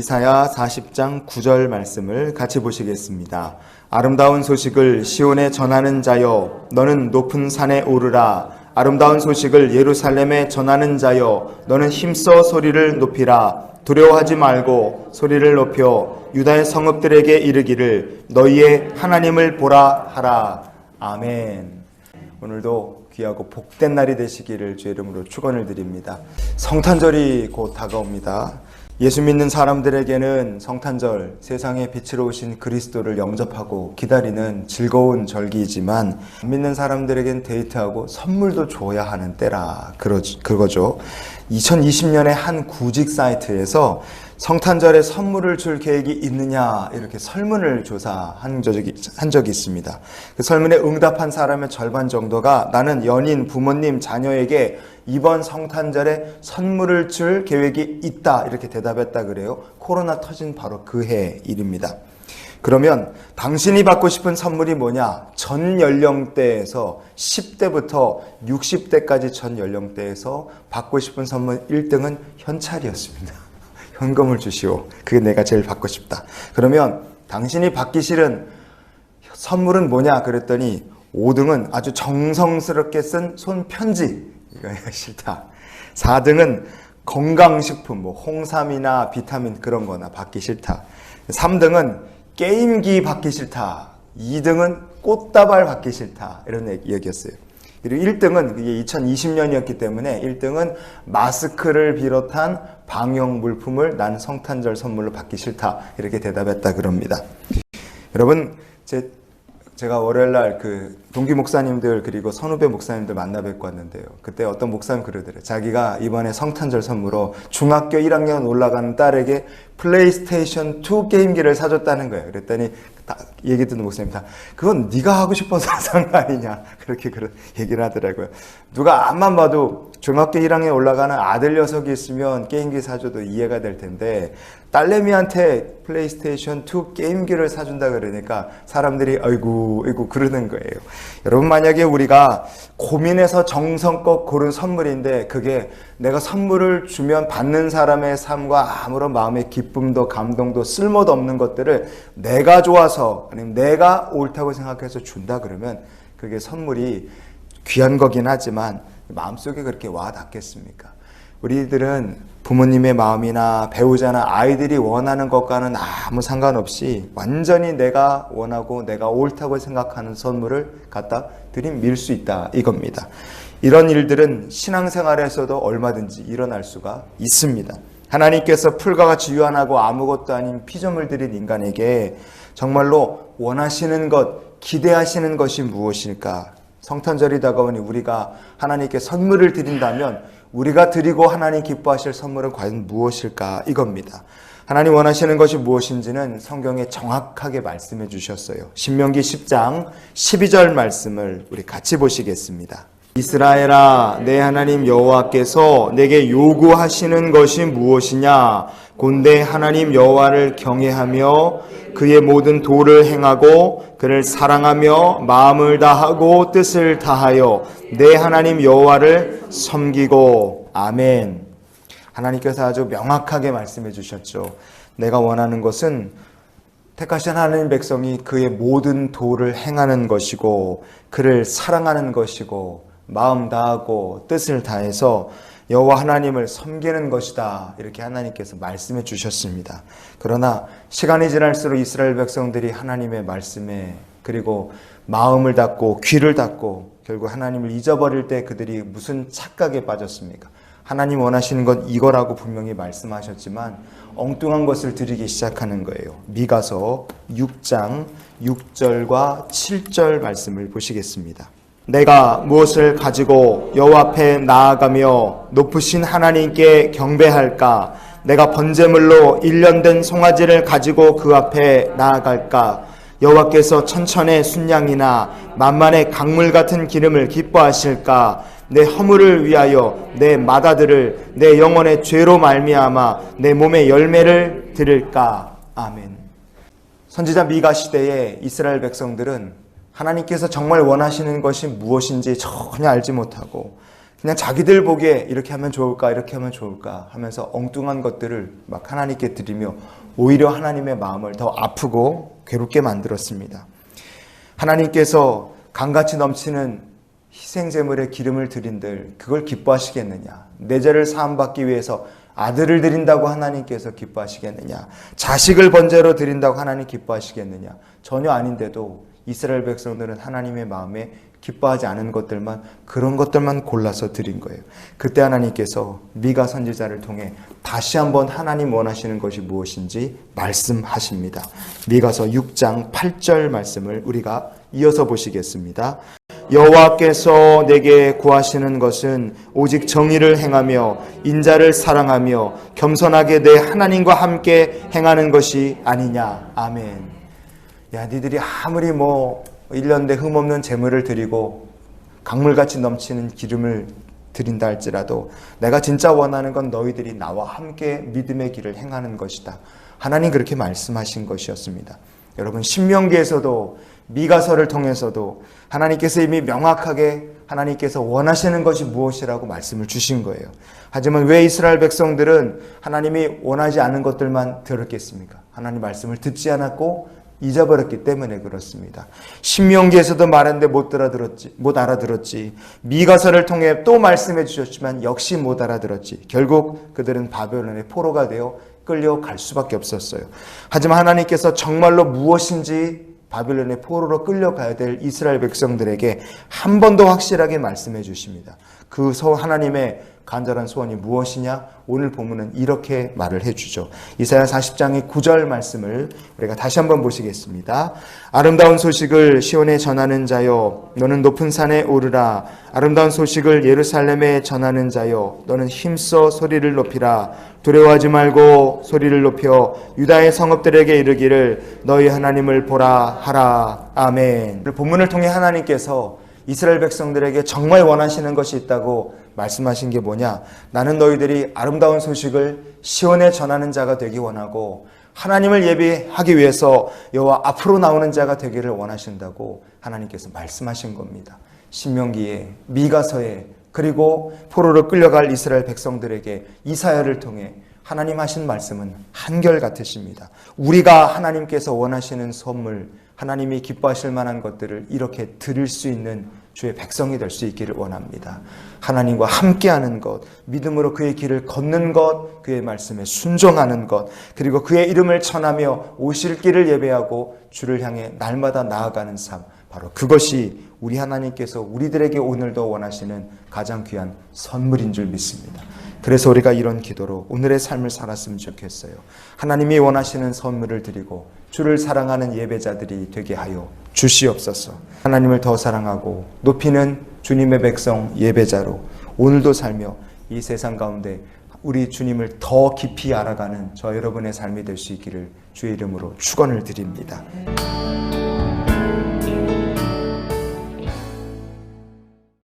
이사야 40장 9절 말씀을 같이 보시겠습니다. 아름다운 소식을 시온에 전하는 자여, 너는 높은 산에 오르라. 아름다운 소식을 예루살렘에 전하는 자여, 너는 힘써 소리를 높이라. 두려워하지 말고 소리를 높여 유다의 성읍들에게 이르기를 너희의 하나님을 보라 하라. 아멘. 오늘도 귀하고 복된 날이 되시기를 주의 이름으로 축원을 드립니다. 성탄절이 곧 다가옵니다. 예수 믿는 사람들에게는 성탄절, 세상의 빛으로 오신 그리스도를 영접하고 기다리는 즐거운 절기이지만 안 믿는 사람들에겐 데이트하고 선물도 줘야 하는 때라 그거죠. 2020년에 한 구직 사이트에서 성탄절에 선물을 줄 계획이 있느냐 이렇게 설문을 조사한 적이 있습니다. 그 설문에 응답한 사람의 절반 정도가 나는 연인, 부모님, 자녀에게 이번 성탄절에 선물을 줄 계획이 있다 이렇게 대답했다 그래요. 코로나 터진 바로 그 해 일입니다. 그러면 당신이 받고 싶은 선물이 뭐냐? 전 연령대에서 10대부터 60대까지 전 연령대에서 받고 싶은 선물 1등은 현찰이었습니다. 현금을 주시오. 그게 내가 제일 받고 싶다. 그러면 당신이 받기 싫은 선물은 뭐냐? 그랬더니 5등은 아주 정성스럽게 쓴 손편지. 이거 싫다. 4등은 건강식품, 홍삼이나 비타민 그런 거나 받기 싫다. 3등은 게임기 받기 싫다. 2등은 꽃다발 받기 싫다. 이런 얘기였어요. 그리고 1등은 그게 2020년이었기 때문에 1등은 마스크를 비롯한 방역 물품을 난 성탄절 선물로 받기 싫다. 이렇게 대답했다 그럽니다. 여러분, 제가 월요일날 동기 목사님들 그리고 선후배 목사님들 만나 뵙고 왔는데요. 그때 어떤 목사님 그러더래요. 자기가 이번에 성탄절 선물로 중학교 1학년 올라가는 딸에게 플레이스테이션 2 게임기를 사줬다는 거예요. 그랬더니 얘기 듣는 목사님이 그건 네가 하고 싶어서 산 거 아니냐 그렇게 얘기를 하더라고요. 누가 앞만 봐도 중학교 1학년 올라가는 아들 녀석이 있으면 게임기 사줘도 이해가 될 텐데 딸내미한테 플레이스테이션 2 게임기를 사준다 그러니까 사람들이 아이고 그러는 거예요. 여러분, 만약에 우리가 고민해서 정성껏 고른 선물인데 그게 내가 선물을 주면 받는 사람의 삶과 아무런 마음의 기쁨도 감동도 쓸모도 없는 것들을 내가 좋아서 아니면 내가 옳다고 생각해서 준다 그러면 그게 선물이 귀한 거긴 하지만 마음속에 그렇게 와 닿겠습니까? 우리들은 부모님의 마음이나 배우자나 아이들이 원하는 것과는 아무 상관없이 완전히 내가 원하고 내가 옳다고 생각하는 선물을 갖다 들이밀 수 있다 이겁니다. 이런 일들은 신앙생활에서도 얼마든지 일어날 수가 있습니다. 하나님께서 풀과 같이 유한하고 아무것도 아닌 피조물 들인 인간에게 정말로 원하시는 것, 기대하시는 것이 무엇일까? 성탄절이 다가오니 우리가 하나님께 선물을 드린다면 우리가 드리고 하나님 기뻐하실 선물은 과연 무엇일까? 이겁니다. 하나님 원하시는 것이 무엇인지는 성경에 정확하게 말씀해 주셨어요. 신명기 10장 12절 말씀을 우리 같이 보시겠습니다. 이스라엘아, 내 하나님 여호와께서 내게 요구하시는 것이 무엇이냐? 곤대 하나님 여호와를 경외하며 그의 모든 도를 행하고 그를 사랑하며 마음을 다하고 뜻을 다하여 내 하나님 여호와를 섬기고. 아멘. 하나님께서 아주 명확하게 말씀해 주셨죠. 내가 원하는 것은 택하신 하나님 백성이 그의 모든 도를 행하는 것이고 그를 사랑하는 것이고 마음 다하고 뜻을 다해서 여호와 하나님을 섬기는 것이다. 이렇게 하나님께서 말씀해 주셨습니다. 그러나 시간이 지날수록 이스라엘 백성들이 하나님의 말씀에 그리고 마음을 닫고 귀를 닫고 결국 하나님을 잊어버릴 때 그들이 무슨 착각에 빠졌습니까? 하나님 원하시는 건 이거라고 분명히 말씀하셨지만 엉뚱한 것을 드리기 시작하는 거예요. 미가서 6장 6절과 7절 말씀을 보시겠습니다. 내가 무엇을 가지고 여호와 앞에 나아가며 높으신 하나님께 경배할까? 내가 번제물로 1년 된 송아지를 가지고 그 앞에 나아갈까? 여호와께서 천천의 순양이나 만만의 강물 같은 기름을 기뻐하실까? 내 허물을 위하여 내 맏아들을 내 영혼의 죄로 말미암아 내 몸의 열매를 드릴까? 아멘. 선지자 미가 시대에 이스라엘 백성들은 하나님께서 정말 원하시는 것이 무엇인지 전혀 알지 못하고 그냥 자기들 보기에 이렇게 하면 좋을까 이렇게 하면 좋을까 하면서 엉뚱한 것들을 막 하나님께 드리며 오히려 하나님의 마음을 더 아프고 괴롭게 만들었습니다. 하나님께서 강같이 넘치는 희생제물에 기름을 드린들 그걸 기뻐하시겠느냐? 내 죄를 사함받기 위해서 아들을 드린다고 하나님께서 기뻐하시겠느냐? 자식을 번제로 드린다고 하나님 기뻐하시겠느냐? 전혀 아닌데도 이스라엘 백성들은 하나님의 마음에 기뻐하지 않은 것들만, 그런 것들만 골라서 드린 거예요. 그때 하나님께서 미가 선지자를 통해 다시 한번 하나님 원하시는 것이 무엇인지 말씀하십니다. 미가서 6장 8절 말씀을 우리가 이어서 보시겠습니다. 여호와께서 내게 구하시는 것은 오직 정의를 행하며 인자를 사랑하며 겸손하게 내 하나님과 함께 행하는 것이 아니냐. 아멘. 야, 니들이 아무리 1년대 흠없는 제물을 드리고 강물같이 넘치는 기름을 드린다 할지라도 내가 진짜 원하는 건 너희들이 나와 함께 믿음의 길을 행하는 것이다. 하나님 그렇게 말씀하신 것이었습니다. 여러분, 신명기에서도 미가서를 통해서도 하나님께서 이미 명확하게 하나님께서 원하시는 것이 무엇이라고 말씀을 주신 거예요. 하지만 왜 이스라엘 백성들은 하나님이 원하지 않은 것들만 들었겠습니까? 하나님 말씀을 듣지 않았고 잊어버렸기 때문에 그렇습니다. 신명기에서도 말했는데 못 알아들었지. 미가서를 통해 또 말씀해 주셨지만 역시 못 알아들었지. 결국 그들은 바벨론의 포로가 되어 끌려갈 수밖에 없었어요. 하지만 하나님께서 정말로 무엇인지 바벨론의 포로로 끌려가야 될 이스라엘 백성들에게 한 번 더 확실하게 말씀해 주십니다. 그 하나님의 간절한 소원이 무엇이냐? 오늘 본문은 이렇게 말을 해주죠. 이사야 40장의 9절 말씀을 우리가 다시 한번 보시겠습니다. 아름다운 소식을 시온에 전하는 자여 너는 높은 산에 오르라. 아름다운 소식을 예루살렘에 전하는 자여 너는 힘써 소리를 높이라. 두려워하지 말고 소리를 높여 유다의 성읍들에게 이르기를 너희 하나님을 보라 하라. 아멘. 본문을 통해 하나님께서 이스라엘 백성들에게 정말 원하시는 것이 있다고 말씀하신 게 뭐냐? 나는 너희들이 아름다운 소식을 시온에 전하는 자가 되기 원하고 하나님을 예비하기 위해서 여호와 앞으로 나오는 자가 되기를 원하신다고 하나님께서 말씀하신 겁니다. 신명기에, 미가서에, 그리고 포로로 끌려갈 이스라엘 백성들에게 이사야를 통해 하나님 하신 말씀은 한결같으십니다. 우리가 하나님께서 원하시는 선물, 하나님이 기뻐하실 만한 것들을 이렇게 드릴 수 있는 주의 백성이 될 수 있기를 원합니다. 하나님과 함께하는 것, 믿음으로 그의 길을 걷는 것, 그의 말씀에 순종하는 것, 그리고 그의 이름을 전하며 오실 길을 예배하고 주를 향해 날마다 나아가는 삶, 바로 그것이 우리 하나님께서 우리들에게 오늘도 원하시는 가장 귀한 선물인 줄 믿습니다. 그래서 우리가 이런 기도로 오늘의 삶을 살았으면 좋겠어요. 하나님이 원하시는 선물을 드리고 주를 사랑하는 예배자들이 되게 하여 주시옵소서. 하나님을 더 사랑하고 높이는 주님의 백성 예배자로 오늘도 살며 이 세상 가운데 우리 주님을 더 깊이 알아가는 저 여러분의 삶이 될 수 있기를 주의 이름으로 축원을 드립니다.